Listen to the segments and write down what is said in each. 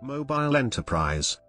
Mobile enterprise.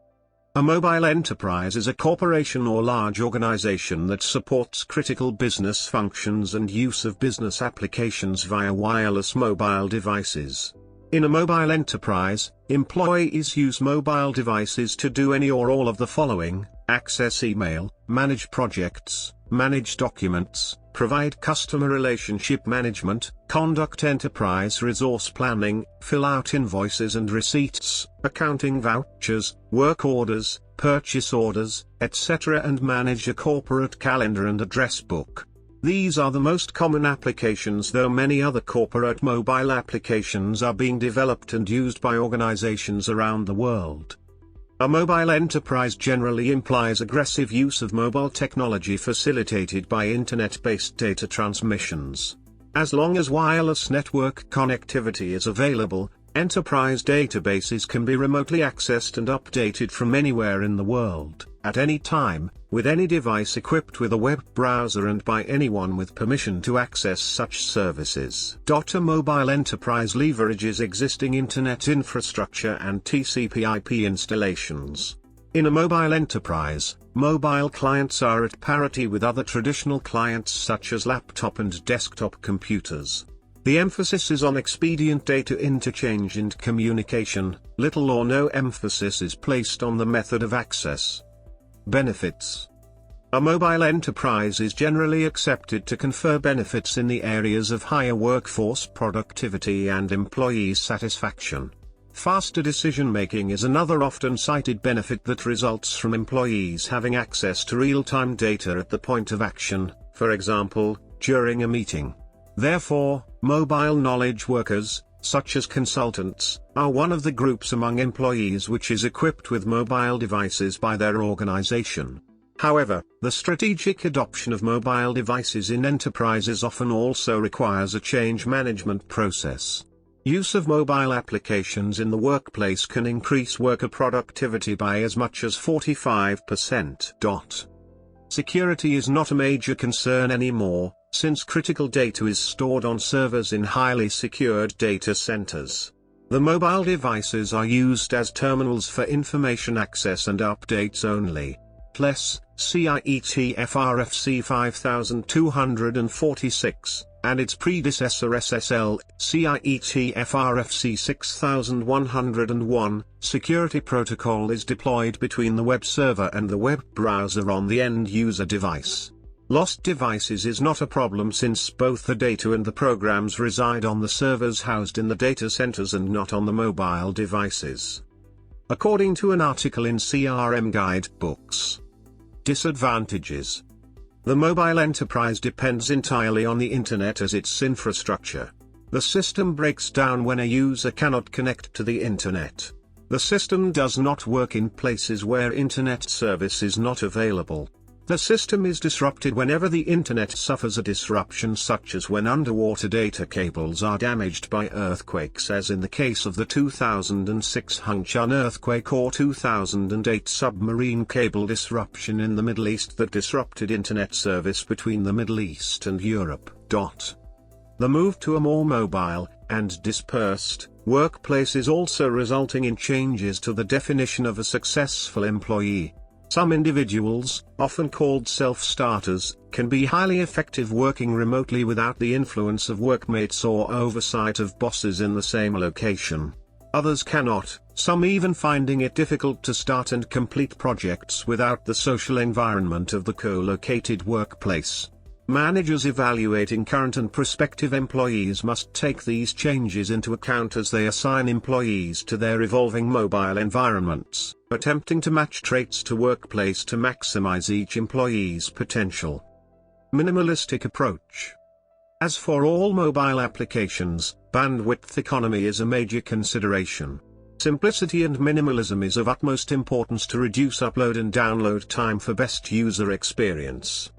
A mobile enterprise is a corporation or large organization that supports critical business functions and use of business applications via wireless mobile devices. In a mobile enterprise, employees use mobile devices to do any or all of the following: access email, manage projects, manage documents, provide customer relationship management, conduct enterprise resource planning, fill out invoices and receipts, accounting vouchers, work orders, purchase orders, etc., and manage a corporate calendar and address book. These are the most common applications, though many other corporate mobile applications are being developed and used by organizations around the world. A mobile enterprise generally implies aggressive use of mobile technology facilitated by internet-based data transmissions. As long as wireless network connectivity is available, enterprise databases can be remotely accessed and updated from anywhere in the world, at any time, with any device equipped with a web browser and by anyone with permission to access such services. A mobile enterprise leverages existing internet infrastructure and TCP/IP installations. In a mobile enterprise, mobile clients are at parity with other traditional clients such as laptop and desktop computers. The emphasis is on expedient data interchange and communication. Little or no emphasis is placed on the method of access. Benefits. A mobile enterprise is generally accepted to confer benefits in the areas of higher workforce productivity and employee satisfaction. Faster decision-making is another often cited benefit that results from employees having access to real-time data at the point of action, for example, during a meeting. Therefore, mobile knowledge workers, such as consultants, are one of the groups among employees which is equipped with mobile devices by their organization. However, the strategic adoption of mobile devices in enterprises often also requires a change management process. Use of mobile applications in the workplace can increase worker productivity by as much as 45%. Security is not a major concern anymore, since critical data is stored on servers in highly secured data centers. The mobile devices are used as terminals for information access and updates only. PLES, CIET FRFC 5246, and its predecessor SSL, CIET FRFC 6101, security protocol is deployed between the web server and the web browser on the end-user device. Lost devices is not a problem since both the data and the programs reside on the servers housed in the data centers and not on the mobile devices. According to an article in CRM Guide Books. Disadvantages. The mobile enterprise depends entirely on the internet as its infrastructure. The system breaks down when a user cannot connect to the internet. The system does not work in places where internet service is not available. The system is disrupted whenever the internet suffers a disruption, such as when underwater data cables are damaged by earthquakes, as in the case of the 2006 Hongqiang earthquake, or 2008 submarine cable disruption in the Middle East that disrupted internet service between the Middle East and Europe. The move to a more mobile and dispersed workplace is also resulting in changes to the definition of a successful employee. Some individuals, often called self-starters, can be highly effective working remotely without the influence of workmates or oversight of bosses in the same location. Others cannot, some even finding it difficult to start and complete projects without the social environment of the co-located workplace. Managers evaluating current and prospective employees must take these changes into account as they assign employees to their evolving mobile environments, attempting to match traits to workplace to maximize each employee's potential. Minimalistic approach. As for all mobile applications, bandwidth economy is a major consideration. Simplicity and minimalism is of utmost importance to reduce upload and download time for best user experience.